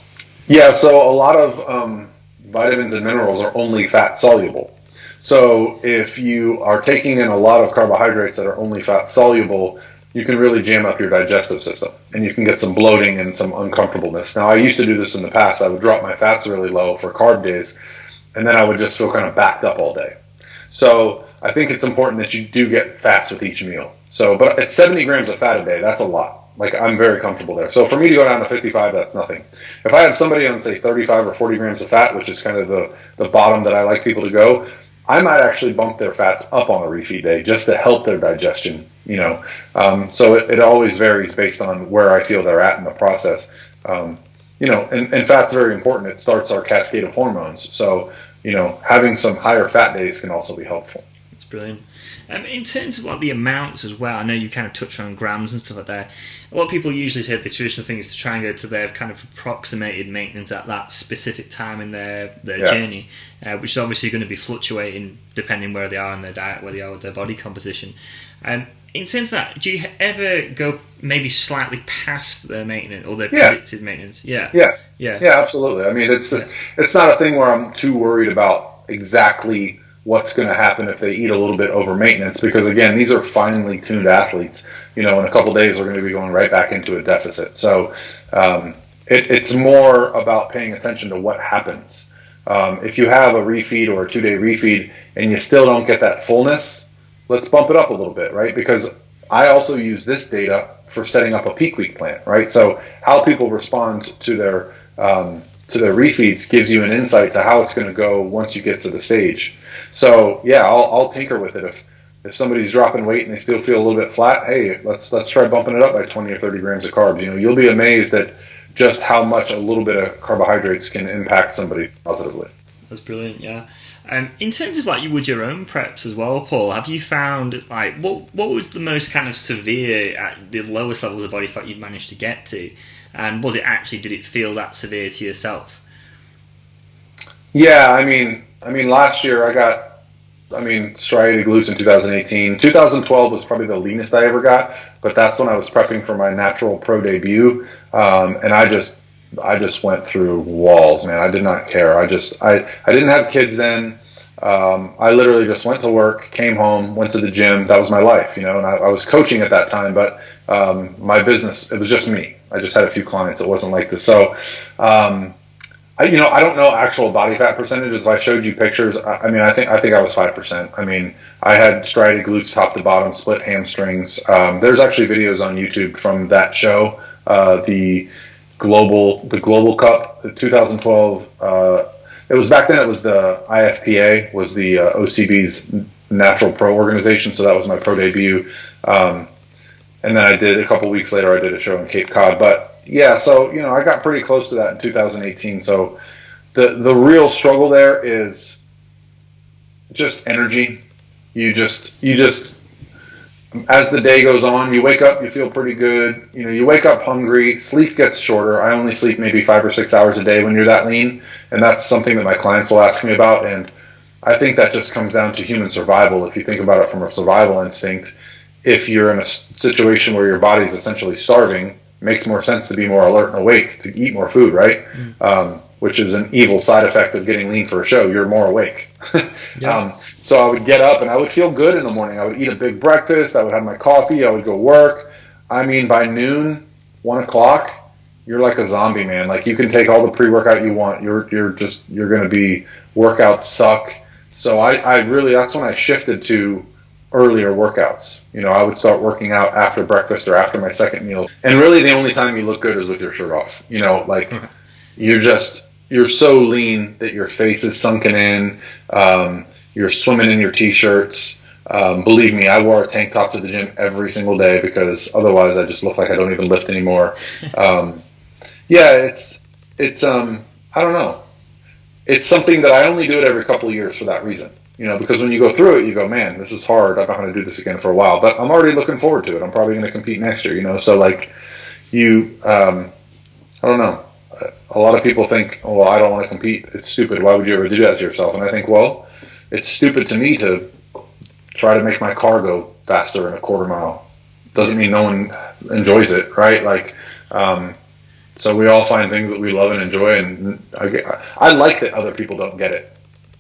Yeah, so a lot of vitamins and minerals are only fat soluble. So if you are taking in a lot of carbohydrates that are only fat soluble, you can really jam up your digestive system and you can get some bloating and some uncomfortableness. Now, I used to do this in the past. I would drop my fats really low for carb days, and then I would just feel kind of backed up all day. So I think it's important that you do get fats with each meal. So, but at 70 grams of fat a day, that's a lot. I'm very comfortable there. So for me to go down to 55, that's nothing. If I have somebody on, say, 35 or 40 grams of fat, which is kind of the bottom that I like people to go, I might actually bump their fats up on a refeed day just to help their digestion, So it always varies based on where I feel they're at in the process. And fat's very important. It starts our cascade of hormones. So, having some higher fat days can also be helpful. That's brilliant. In terms of the amounts as well, I know you kind of touched on grams and stuff like that. A lot of people usually say the traditional thing is to try and go to their kind of approximated maintenance at that specific time in their journey, which is obviously going to be fluctuating depending where they are in their diet, where they are with their body composition. In terms of that, do you ever go maybe slightly past their maintenance or their predicted maintenance? Yeah, absolutely. I mean, it's not a thing where I'm too worried about exactly what's going to happen if they eat a little bit over maintenance, because again, these are finely tuned athletes. In a couple of days, we're going to be going right back into a deficit. So it's more about paying attention to what happens. If you have a refeed or a 2-day refeed and you still don't get that fullness, let's bump it up a little bit, right? Because I also use this data for setting up a peak week plan, right? So how people respond to their refeeds gives you an insight to how it's going to go once you get to the stage. So yeah, I'll tinker with it. If somebody's dropping weight and they still feel a little bit flat, hey, let's try bumping it up by 20 or 30 grams of carbs. You'll be amazed at just how much a little bit of carbohydrates can impact somebody positively. That's brilliant, yeah. In terms of with your own preps as well, Paul, have you found what was the most kind of severe at the lowest levels of body fat you've managed to get to, and did it feel that severe to yourself? Yeah, I mean, last year I got striated glutes in 2018. 2012 was probably the leanest I ever got, but that's when I was prepping for my natural pro debut, and I just went through walls, man. I did not care. I didn't have kids then. I literally just went to work, came home, went to the gym. That was my life, and I was coaching at that time, but my business, it was just me. I just had a few clients. It wasn't like this. So, I don't know actual body fat percentages. If I showed you pictures, I think I was 5%. I had striated glutes top to bottom, split hamstrings. There's actually videos on YouTube from that show, the Global Cup, the 2012. It was back then. It was the IFPA, was the OCB's Natural Pro organization. So that was my pro debut. And then a couple weeks later, I did a show in Cape Cod. But yeah, so I got pretty close to that in 2018. So the real struggle there is just energy. You just as the day goes on, you wake up, you feel pretty good. You wake up hungry. Sleep gets shorter. I only sleep maybe 5 or 6 hours a day when you're that lean, and that's something that my clients will ask me about. And I think that just comes down to human survival. If you think about it from a survival instinct, if you're in a situation where your body's essentially starving, it makes more sense to be more alert and awake, to eat more food, right? Which is an evil side effect of getting lean for a show. You're more awake. Yeah. So I would get up and I would feel good in the morning. I would eat a big breakfast. I would have my coffee. I would go work. By noon, 1 o'clock, you're like a zombie, man. Like, you can take all the pre-workout you want. You're going to be, workouts suck. So that's when I shifted to earlier workouts. I would start working out after breakfast or after my second meal. And really the only time you look good is with your shirt off. You're so lean that your face is sunken in. You're swimming in your t-shirts. Believe me, I wore a tank top to the gym every single day because otherwise I just look like I don't even lift anymore. It's I don't know. It's something that I only do it every couple of years for that reason. Because when you go through it, you go, man, this is hard. I'm not going to do this again for a while, but I'm already looking forward to it. I'm probably going to compete next year, So I don't know. A lot of people think, oh, well, I don't want to compete. It's stupid. Why would you ever do that to yourself? And I think, well, it's stupid to me to try to make my car go faster in a quarter mile. Doesn't mean no one enjoys it, right? So we all find things that we love and enjoy, and I like that other people don't get it.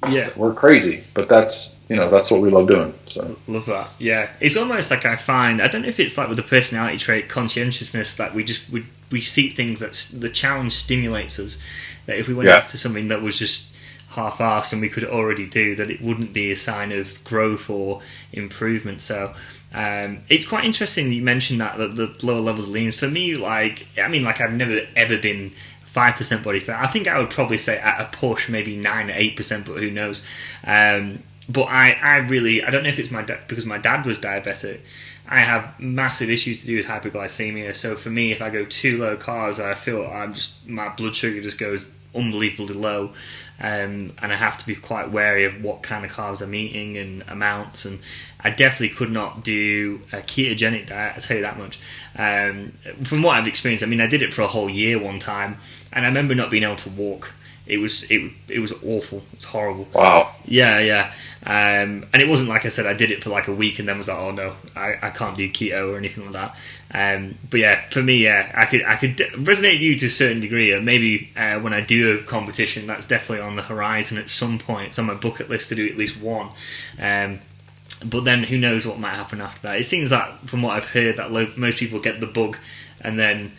Yeah, we're crazy, but that's what we love doing. So love that. Yeah, it's almost like I find, I don't know if it's like with the personality trait conscientiousness, that we seek things that the challenge stimulates us. That if we went after something that was just half-assed and we could already do, that it wouldn't be a sign of growth or improvement. So it's quite interesting that you mentioned that the lower levels of leans. For me, I've never ever been 5% body fat. I think I would probably say at a push maybe 9 or 8%, but who knows. But I don't know if it's because my dad was diabetic. I have massive issues to do with hyperglycemia. So for me, if I go too low carbs, I feel my blood sugar just goes unbelievably low, and I have to be quite wary of what kind of carbs I'm eating and amounts. And I definitely could not do a ketogenic diet, I'll tell you that much. From what I've experienced, I did it for a whole year one time, and I remember not being able to walk. It was awful. It's horrible. Wow. Yeah. And it wasn't like I said I did it for like a week and then was like, oh no, I can't do keto or anything like that. But yeah, for me, I could resonate with you to a certain degree. Maybe when I do a competition, that's definitely on the horizon at some point. It's on my bucket list to do at least one. But then who knows what might happen after that. It seems like, from what I've heard, that most people get the bug and then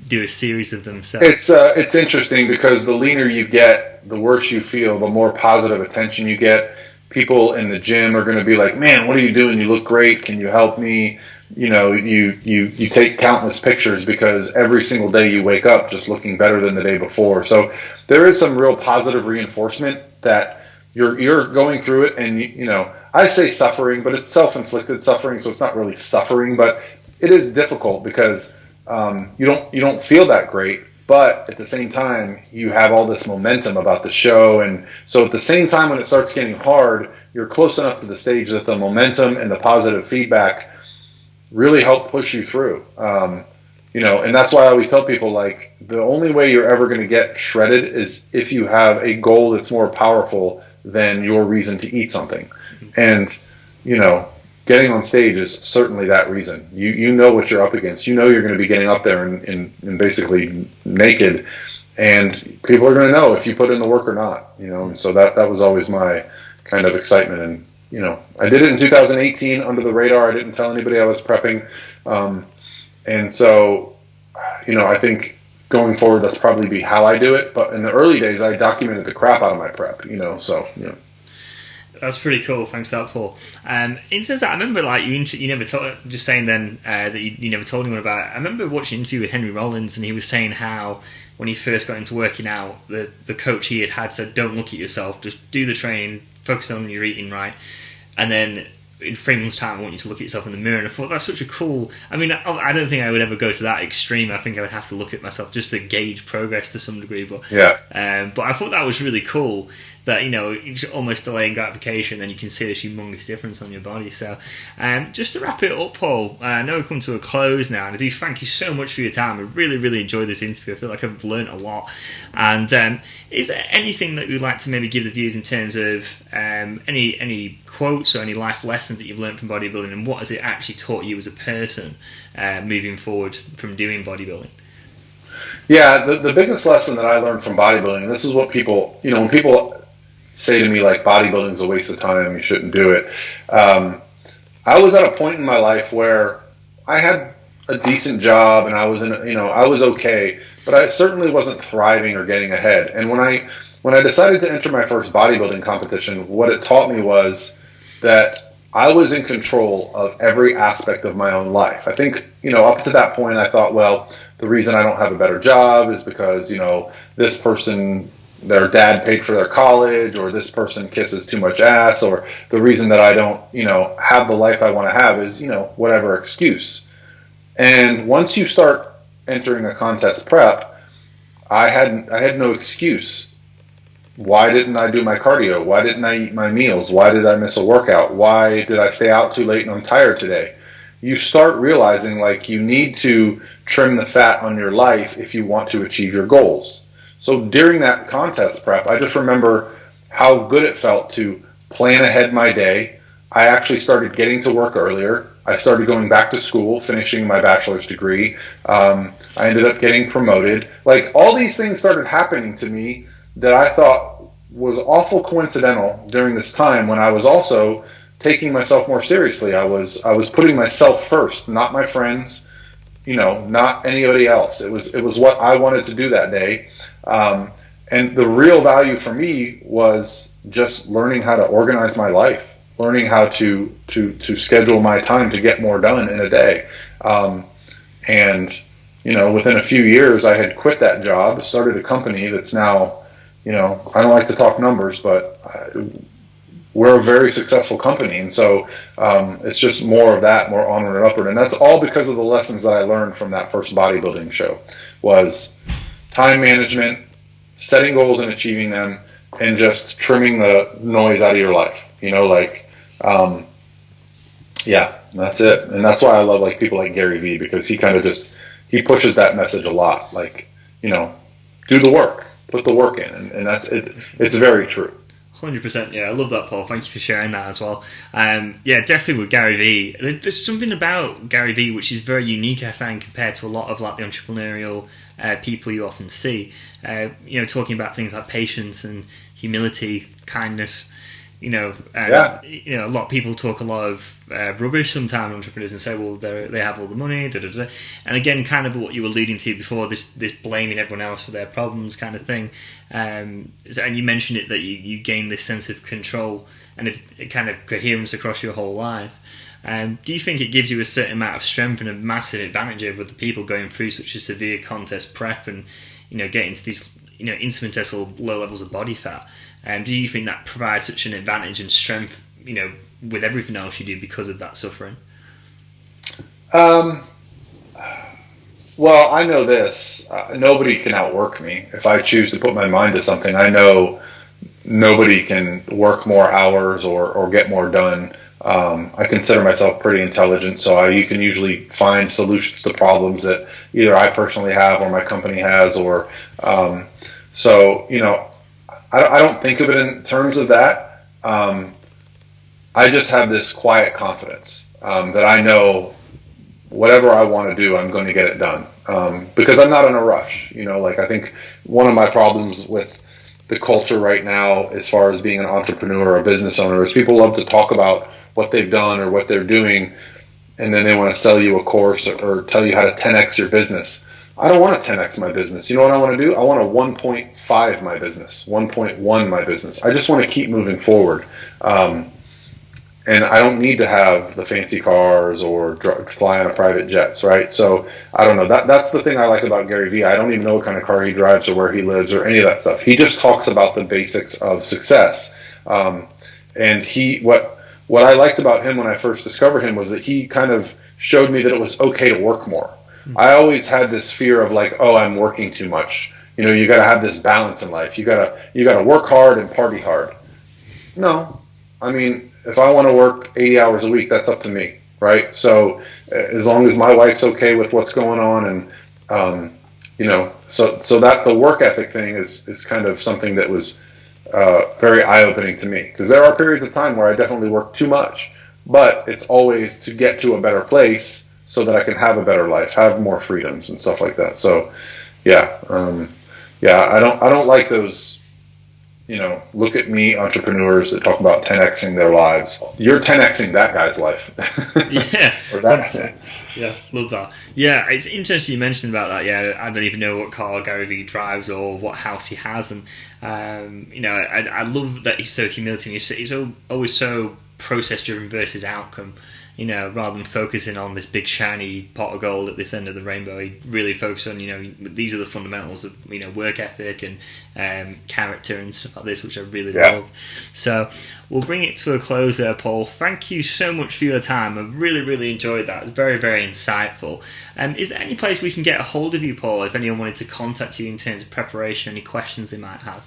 do a series of them. So it's interesting because the leaner you get, the worse you feel, the more positive attention you get. People in the gym are going to be like, man, what are you doing? You look great. Can you help me? You take countless pictures because every single day you wake up just looking better than the day before. So there is some real positive reinforcement that you're going through it. And, I say suffering, but it's self-inflicted suffering, so it's not really suffering, but it is difficult because you don't feel that great, but at the same time you have all this momentum about the show, and so at the same time when it starts getting hard, you're close enough to the stage that the momentum and the positive feedback really help push you through. And that's why I always tell people, like, the only way you're ever going to get shredded is if you have a goal that's more powerful than your reason to eat something. And, getting on stage is certainly that reason. You know what you're up against. You know you're going to be getting up there and basically naked, and people are going to know if you put in the work or not. And so that was always my kind of excitement. And I did it in 2018 under the radar. I didn't tell anybody I was prepping, and so I think going forward that's probably be how I do it. But in the early days, I documented the crap out of my prep. So yeah. That's pretty cool. Thanks for that, Paul. In terms of that, I remember you never told, just saying then that you never told anyone about it. I remember watching an interview with Henry Rollins, and he was saying how when he first got into working out, the coach he had said, "Don't look at yourself, just do the training, focus on your eating right, and then in 3 months' time, I want you to look at yourself in the mirror." And I thought that's such a cool. I mean, I don't think I would ever go to that extreme. I think I would have to look at myself just to gauge progress to some degree. But yeah, but I thought that was really cool. That it's almost delaying gratification, and you can see this humongous difference on your body. So, just to wrap it up, Paul, I know we've come to a close now, and I do thank you so much for your time. I really, really enjoyed this interview. I feel like I've learned a lot. And is there anything that you'd like to maybe give the viewers in terms of any quotes or any life lessons that you've learned from bodybuilding, and what has it actually taught you as a person moving forward from doing bodybuilding? Yeah, the biggest lesson that I learned from bodybuilding, and this is what people, when people say to me, like, bodybuilding is a waste of time, you shouldn't do it. I was at a point in my life where I had a decent job and I was I was okay, but I certainly wasn't thriving or getting ahead. And when I decided to enter my first bodybuilding competition, what it taught me was that I was in control of every aspect of my own life. I think, up to that point, I thought, well, the reason I don't have a better job is because, this person, their dad paid for their college, or this person kisses too much ass, or the reason that I don't, have the life I want to have is, whatever excuse. And once you start entering a contest prep, I had no excuse. Why didn't I do my cardio? Why didn't I eat my meals? Why did I miss a workout? Why did I stay out too late and I'm tired today? You start realizing, like, you need to trim the fat on your life if you want to achieve your goals. So during that contest prep, I just remember how good it felt to plan ahead my day. I actually started getting to work earlier. I started going back to school, finishing my bachelor's degree. I ended up getting promoted. Like, all these things started happening to me that I thought was awful coincidental during this time when I was also taking myself more seriously. I was putting myself first, not my friends, not anybody else. It was what I wanted to do that day. And the real value for me was just learning how to organize my life, learning how to schedule my time to get more done in a day. And within a few years, I had quit that job, started a company that's now, I don't like to talk numbers, but we're a very successful company. And so it's just more of that, more onward and upward. And that's all because of the lessons that I learned from that first bodybuilding show, was time management, setting goals and achieving them, and just trimming the noise out of your life. Yeah, that's it. And that's why I love, like, people like Gary Vee, because he kind of he pushes that message a lot. Like, do the work, put the work in, and that's it. It's very true. 100%, yeah, I love that, Paul. Thank you for sharing that as well. Yeah, definitely with Gary Vee. There's something about Gary Vee which is very unique, I find, compared to a lot of, like, the entrepreneurial people you often see. Talking about things like patience and humility, kindness. A lot of people talk a lot of rubbish sometimes, entrepreneurs, and say, well, they have all the money, and again, kind of what you were alluding to before, this blaming everyone else for their problems kind of thing. And you mentioned it, that you gain this sense of control and it kind of coherence across your whole life. Do you think it gives you a certain amount of strength and a massive advantage over the people going through such a severe contest prep and getting to these infinitesimal low levels of body fat? Do you think that provides such an advantage and strength, with everything else you do because of that suffering? Well, I know this. Nobody can outwork me. If I choose to put my mind to something, I know nobody can work more hours or get more done. I consider myself pretty intelligent, so you can usually find solutions to problems that either I personally have or my company has. So, I don't think of it in terms of that. I just have this quiet confidence that I know whatever I want to do, I'm going to get it done. Because I'm not in a rush. I think one of my problems with the culture right now, as far as being an entrepreneur or a business owner, is people love to talk about what they've done or what they're doing, and then they want to sell you a course or tell you how to 10x your business. I don't want to 10x my business. You know what I want to do? I want to 1.5 my business, 1.1 my business. I just want to keep moving forward. And I don't need to have the fancy cars or fly on private jets, right? So I don't know. That's the thing I like about Gary Vee. I don't even know what kind of car he drives or where he lives or any of that stuff. He just talks about the basics of success. And what I liked about him when I first discovered him was that he kind of showed me that it was okay to work more. I always had this fear of I'm working too much. You got to have this balance in life. You got to work hard and party hard. No, I mean, if I want to work 80 hours a week, that's up to me, right? So as long as my wife's okay with what's going on, and so that the work ethic thing is kind of something that was very eye-opening to me, because there are periods of time where I definitely work too much, but it's always to get to a better place so that I can have a better life, have more freedoms and stuff like that. So I don't like those. Look at me, entrepreneurs that talk about 10xing their lives. You're 10xing that guy's life. Yeah. Or that. Yeah, love that. Yeah, it's interesting you mentioned about that. Yeah, I don't even know what car Gary Vee drives or what house he has, and I love that he's so humility. He's always so process driven versus outcome. Rather than focusing on this big shiny pot of gold at this end of the rainbow, he really focuses on, these are the fundamentals of, work ethic and character and stuff like this, which I really love. So we'll bring it to a close there, Paul. Thank you so much for your time. I've really, really enjoyed that. It's very, very insightful. Is there any place we can get a hold of you, Paul, if anyone wanted to contact you in terms of preparation, any questions they might have?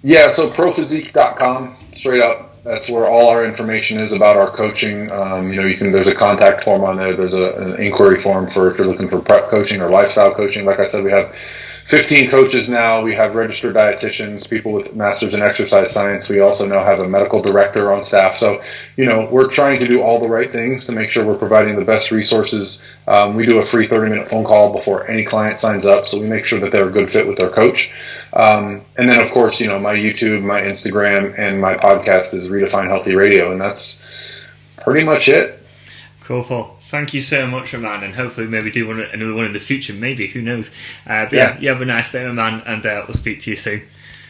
Yeah, so prophysique.com, straight up. That's where all our information is about our coaching. There's a contact form on there. There's an inquiry form for if you're looking for prep coaching or lifestyle coaching. Like I said, we have 15 coaches now. We have registered dietitians, people with masters in exercise science. We also now have a medical director on staff. So, we're trying to do all the right things to make sure we're providing the best resources. We do a free 30-minute phone call before any client signs up, so we make sure that they're a good fit with their coach. And then, of course, my YouTube, my Instagram, and my podcast is Redefine Healthy Radio, and that's pretty much it. Cool, Paul. Thank you so much, my man, and hopefully maybe do another one in the future. Maybe, who knows? You have a nice day, my man, and we'll speak to you soon.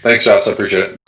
Thanks, Josh. I appreciate it.